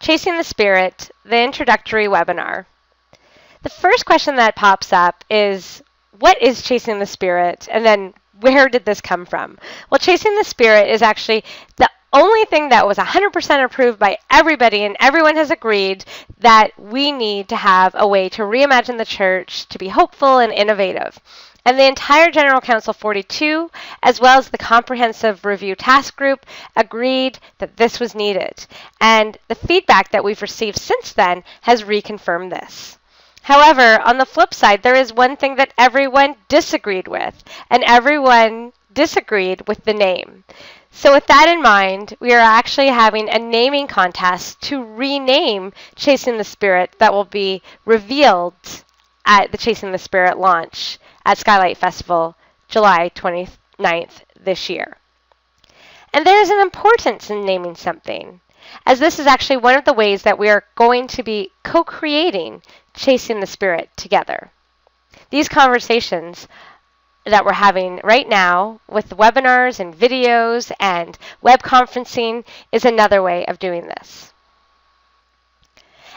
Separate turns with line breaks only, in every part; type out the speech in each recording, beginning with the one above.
Chasing the Spirit, the introductory webinar. The first question that pops up is, what is Chasing the Spirit? And then, where did this come from? Well, Chasing the Spirit is actually the only thing that was 100% approved by everybody, and everyone has agreed that we need to have a way to reimagine the church to be hopeful and innovative. And the entire General Council 42, as well as the Comprehensive Review Task Group, agreed that this was needed. And the feedback that we've received since then has reconfirmed this. However, on the flip side, there is one thing that everyone disagreed with, and everyone disagreed with the name. So with that in mind, we are actually having a naming contest to rename Chasing the Spirit that will be revealed at the Chasing the Spirit launch at Skylight Festival, July 29th this year. And there is an importance in naming something, as this is actually one of the ways that we are going to be co-creating Chasing the Spirit together. These conversations that we're having right now with webinars and videos and web conferencing is another way of doing this.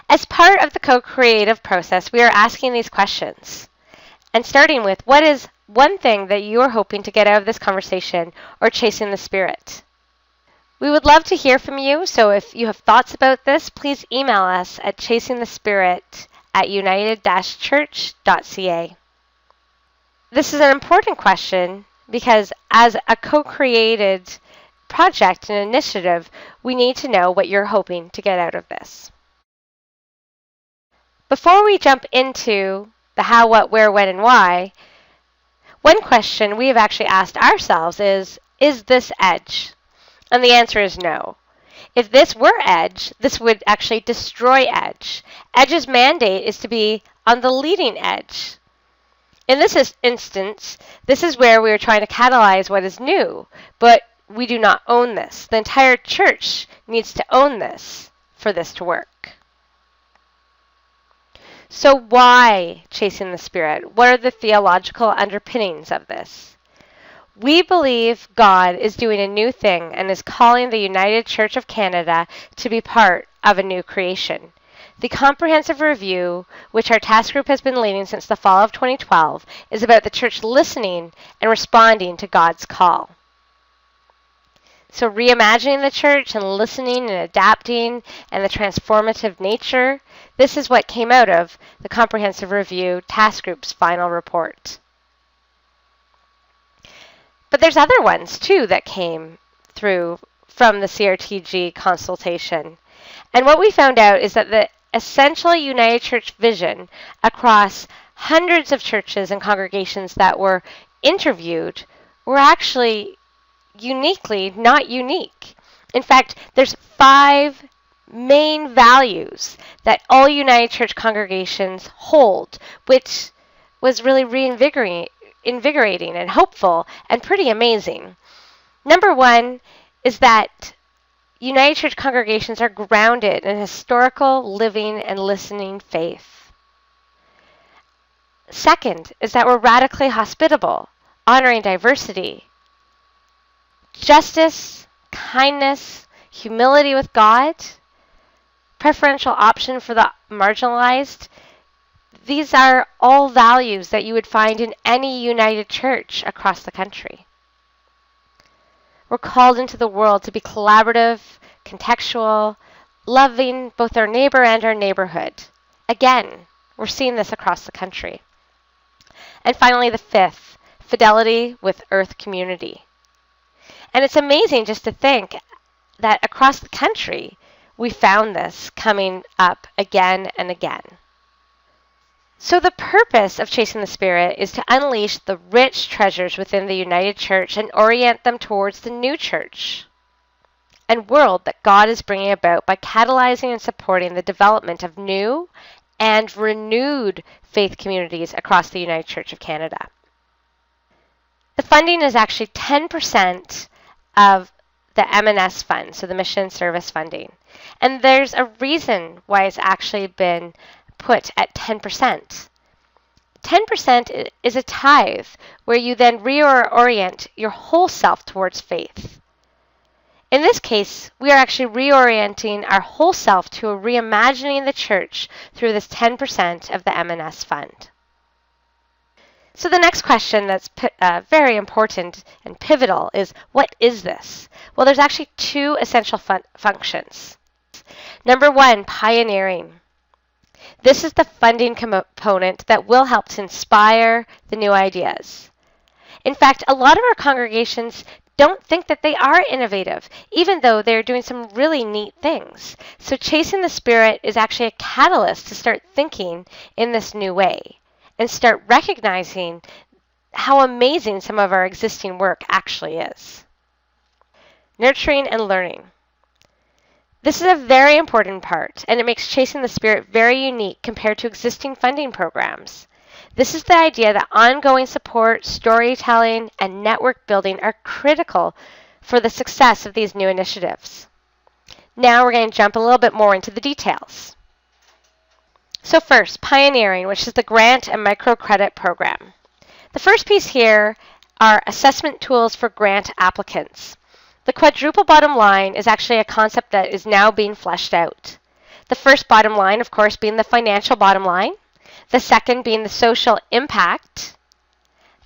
As part of the co-creative process, we are asking these questions. And starting with, what is one thing that you are hoping to get out of this conversation or Chasing the Spirit? We would love to hear from you, so if you have thoughts about this, please email us at chasingthespirit@united-church.ca. This is an important question because as a co-created project and initiative, we need to know what you're hoping to get out of this. Before we jump into the how, what, where, when, and why, one question we have actually asked ourselves is this EDGE? And the answer is no. If this were EDGE, this would actually destroy EDGE. EDGE's mandate is to be on the leading edge. In this instance, this is where we are trying to catalyze what is new, but we do not own this. The entire church needs to own this for this to work. So why Chasing the Spirit? What are the theological underpinnings of this? We believe God is doing a new thing and is calling the United Church of Canada to be part of a new creation. The comprehensive review, which our task group has been leading since the fall of 2012, is about the church listening and responding to God's call. So reimagining the church and listening and adapting and the transformative nature, this is what came out of the Comprehensive Review Task Group's final report. But there's other ones, too, that came through from the CRTG consultation. And what we found out is that the essential United Church vision across hundreds of churches and congregations that were interviewed were actually uniquely not unique. In fact, there's 5 main values that all United Church congregations hold, which was really invigorating and hopeful and pretty amazing. Number 1 is that United Church congregations are grounded in historical, living, and listening faith. Second is that we're radically hospitable, honoring diversity, justice, kindness, humility with God, preferential option for the marginalized. These are all values that you would find in any United Church across the country. We're called into the world to be collaborative, contextual, loving both our neighbor and our neighborhood. Again, we're seeing this across the country. And finally, the 5th, fidelity with earth community. And it's amazing just to think that across the country, we found this coming up again and again. So the purpose of Chasing the Spirit is to unleash the rich treasures within the United Church and orient them towards the new church and world that God is bringing about by catalyzing and supporting the development of new and renewed faith communities across the United Church of Canada. The funding is actually 10% of the M&S fund, so the mission service funding. And there's a reason why it's actually been put at 10%. 10% is a tithe where you then reorient your whole self towards faith. In this case, we are actually reorienting our whole self to a reimagining the church through this 10% of the M&S fund. So the next question that's very important and pivotal is, what is this? Well, there's actually two essential functions. Number one, pioneering. This is the funding component that will help to inspire the new ideas. In fact, a lot of our congregations don't think that they are innovative, even though they're doing some really neat things. So Chasing the Spirit is actually a catalyst to start thinking in this new way and start recognizing how amazing some of our existing work actually is. Nurturing and learning. This is a very important part, and it makes Chasing the Spirit very unique compared to existing funding programs. This is the idea that ongoing support, storytelling, and network building are critical for the success of these new initiatives. Now we're going to jump a little bit more into the details. So first, pioneering, which is the grant and microcredit program. The first piece here are assessment tools for grant applicants. The quadruple bottom line is actually a concept that is now being fleshed out. The first bottom line, of course, being the financial bottom line. The second being the social impact.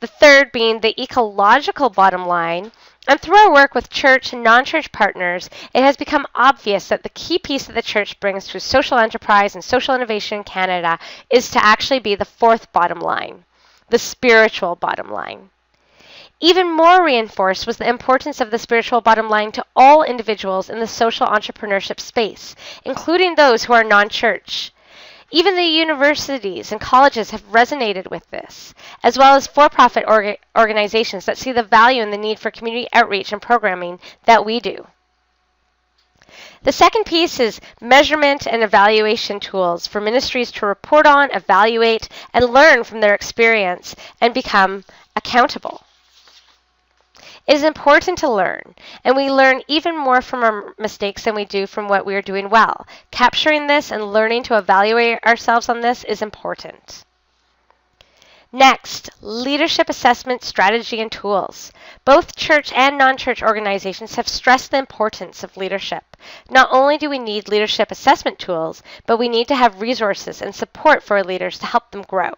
The third being the ecological bottom line. And through our work with church and non-church partners, it has become obvious that the key piece that the church brings to social enterprise and social innovation in Canada is to actually be the fourth bottom line, the spiritual bottom line. Even more reinforced was the importance of the spiritual bottom line to all individuals in the social entrepreneurship space, including those who are non-church. Even the universities and colleges have resonated with this, as well as for-profit organizations that see the value and the need for community outreach and programming that we do. The second piece is measurement and evaluation tools for ministries to report on, evaluate, and learn from their experience and become accountable. It is important to learn, and we learn even more from our mistakes than we do from what we are doing well. Capturing this and learning to evaluate ourselves on this is important. Next, leadership assessment strategy and tools. Both church and non-church organizations have stressed the importance of leadership. Not only do we need leadership assessment tools, but we need to have resources and support for our leaders to help them grow.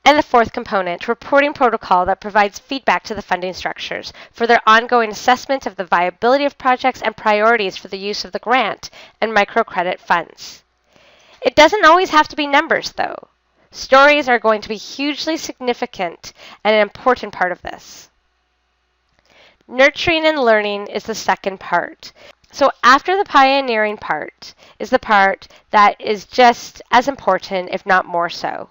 And the fourth component, reporting protocol that provides feedback to the funding structures for their ongoing assessment of the viability of projects and priorities for the use of the grant and microcredit funds. It doesn't always have to be numbers, though. Stories are going to be hugely significant and an important part of this. Nurturing and learning is the second part. So after the pioneering part is the part that is just as important, if not more so.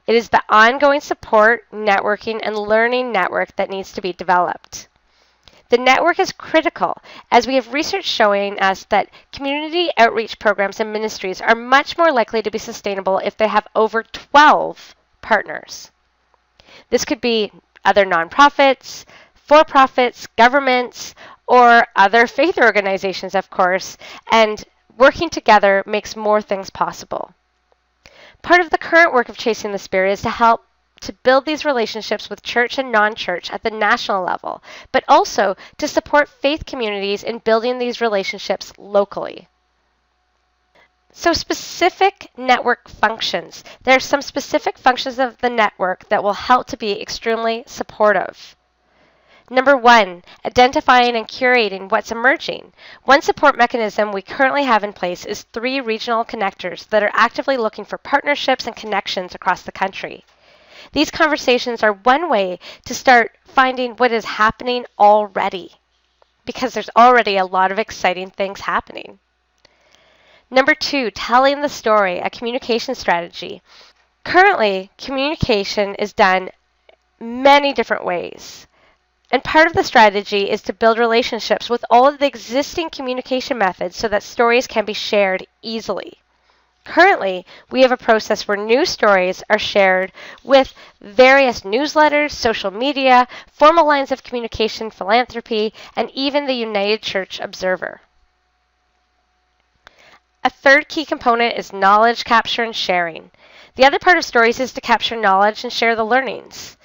It is the ongoing support, networking, and learning network that needs to be developed. The network is critical, as we have research showing us that community outreach programs and ministries are much more likely to be sustainable if they have over 12 partners. This could be other nonprofits, for-profits, governments, or other faith organizations, of course, and working together makes more things possible. Part of the current work of Chasing the Spirit is to help to build these relationships with church and non-church at the national level, but also to support faith communities in building these relationships locally. So specific network functions. There are some specific functions of the network that will help to be extremely supportive. Number one, identifying and curating what's emerging. One support mechanism we currently have in place is 3 regional connectors that are actively looking for partnerships and connections across the country. These conversations are one way to start finding what is happening already, because there's already a lot of exciting things happening. Number 2, telling the story, a communication strategy. Currently, communication is done many different ways. And part of the strategy is to build relationships with all of the existing communication methods so that stories can be shared easily. Currently, we have a process where new stories are shared with various newsletters, social media, formal lines of communication, philanthropy, and even the United Church Observer. A third key component is knowledge capture and sharing. The other part of stories is to capture knowledge and share the learnings.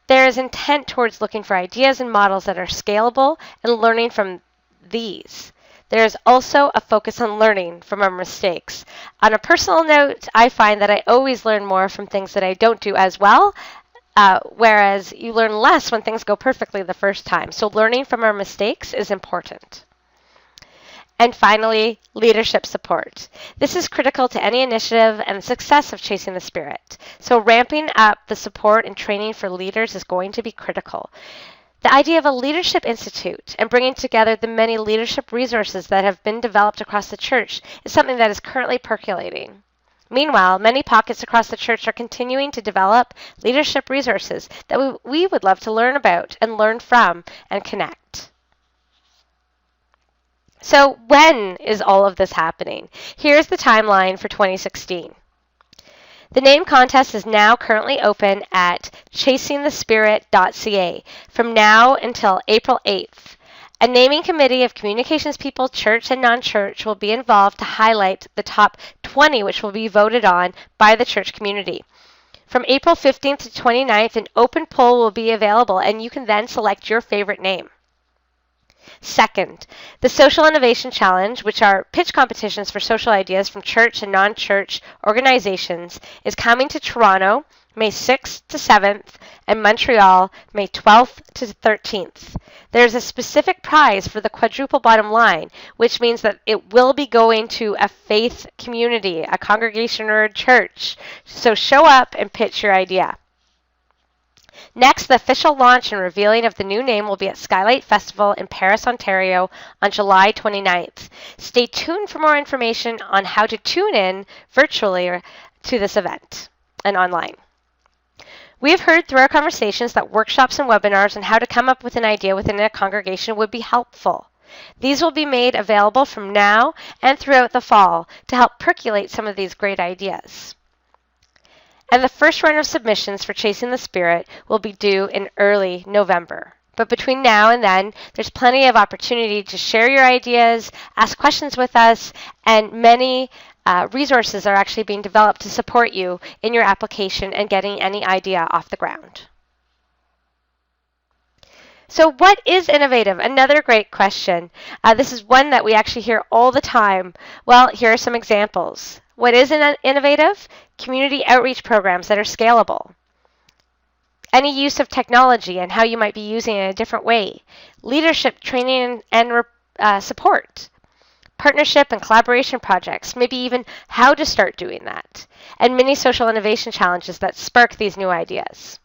There is intent towards looking for ideas and models that are scalable and learning from these. There is also a focus on learning from our mistakes. On a personal note, I find that I always learn more from things that I don't do as well, whereas you learn less when things go perfectly the first time. So learning from our mistakes is important. And finally, leadership support. This is critical to any initiative and the success of Chasing the Spirit. So ramping up the support and training for leaders is going to be critical. The idea of a leadership institute and bringing together the many leadership resources that have been developed across the church is something that is currently percolating. Meanwhile, many pockets across the church are continuing to develop leadership resources that we would love to learn about and learn from and connect. So when is all of this happening? Here's the timeline for 2016. The name contest is now currently open at chasingthespirit.ca from now until April 8th. A naming committee of communications people, church and non-church, will be involved to highlight the top 20 which will be voted on by the church community. From April 15th to 29th, an open poll will be available and you can then select your favorite name. Second, the Social Innovation Challenge, which are pitch competitions for social ideas from church and non-church organizations, is coming to Toronto May 6th to 7th and Montreal May 12th to 13th. There's a specific prize for the quadruple bottom line, which means that it will be going to a faith community, a congregation or a church. So show up and pitch your idea. Next, the official launch and revealing of the new name will be at Skylight Festival in Paris, Ontario on July 29th. Stay tuned for more information on how to tune in virtually to this event and online. We have heard through our conversations that workshops and webinars on how to come up with an idea within a congregation would be helpful. These will be made available from now and throughout the fall to help percolate some of these great ideas. And the first round of submissions for Chasing the Spirit will be due in early November. But between now and then, there's plenty of opportunity to share your ideas, ask questions with us, and many resources are actually being developed to support you in your application and getting any idea off the ground. So what is innovative? Another great question. This is one that we actually hear all the time. Well, here are some examples. What is innovative? Community outreach programs that are scalable. Any use of technology and how you might be using it in a different way. Leadership training and support. Partnership and collaboration projects, maybe even how to start doing that. And many social innovation challenges that spark these new ideas.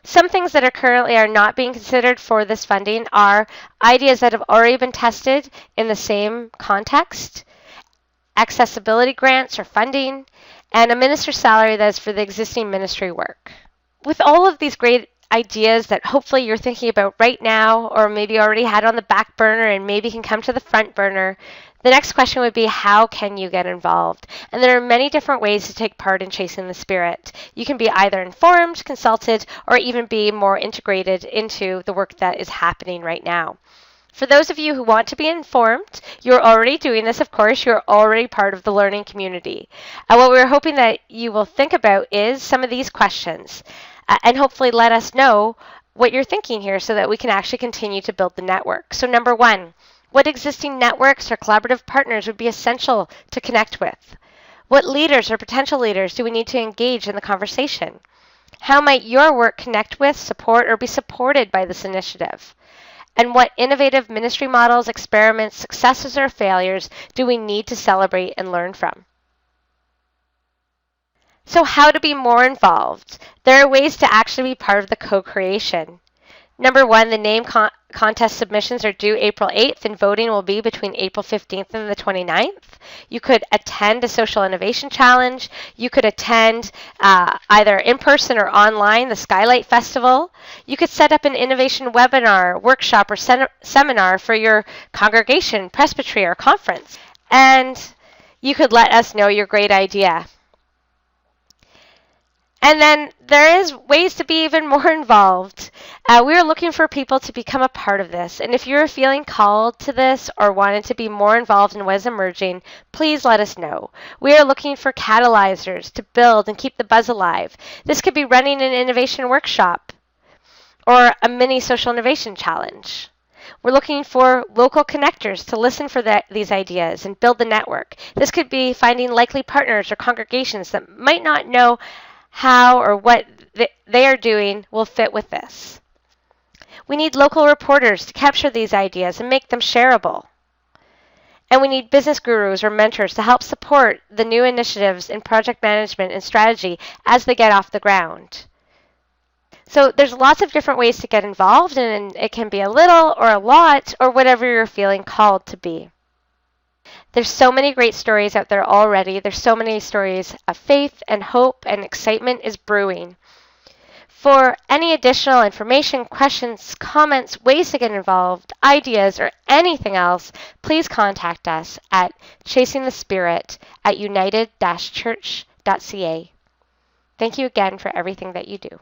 Some things that currently are not being considered for this funding are ideas that have already been tested in the same context, accessibility grants or funding, and a minister's salary that is for the existing ministry work. With all of these great ideas that hopefully you're thinking about right now or maybe already had on the back burner and maybe can come to the front burner, the next question would be, how can you get involved? And there are many different ways to take part in Chasing the Spirit. You can be either informed, consulted, or even be more integrated into the work that is happening right now. For those of you who want to be informed, you're already doing this, of course. You're already part of the learning community. What we're hoping that you will think about is some of these questions and hopefully let us know what you're thinking here so that we can actually continue to build the network. So number one, what existing networks or collaborative partners would be essential to connect with? What leaders or potential leaders do we need to engage in the conversation? How might your work connect with, support, or be supported by this initiative? And what innovative ministry models, experiments, successes, or failures do we need to celebrate and learn from? So how to be more involved? There are ways to actually be part of the co-creation. Number one, the name contest submissions are due April 8th, and voting will be between April 15th and the 29th. You could attend a social innovation challenge. You could attend either in person or online the Skylight Festival. You could set up an innovation webinar, workshop, or seminar for your congregation, presbytery, or conference. And you could let us know your great idea. And then there is ways to be even more involved. We are looking for people to become a part of this. And if you're feeling called to this or wanted to be more involved in what is emerging, please let us know. We are looking for catalyzers to build and keep the buzz alive. This could be running an innovation workshop, or a mini social innovation challenge. We're looking for local connectors to listen for these ideas and build the network. This could be finding likely partners or congregations that might not know how or what they are doing will fit with this. We need local reporters to capture these ideas and make them shareable. And we need business gurus or mentors to help support the new initiatives in project management and strategy as they get off the ground. So there's lots of different ways to get involved, and it can be a little or a lot or whatever you're feeling called to be. There's so many great stories out there already. There's so many stories of faith and hope and excitement is brewing. For any additional information, questions, comments, ways to get involved, ideas, or anything else, please contact us at chasingthespirit@united-church.ca. Thank you again for everything that you do.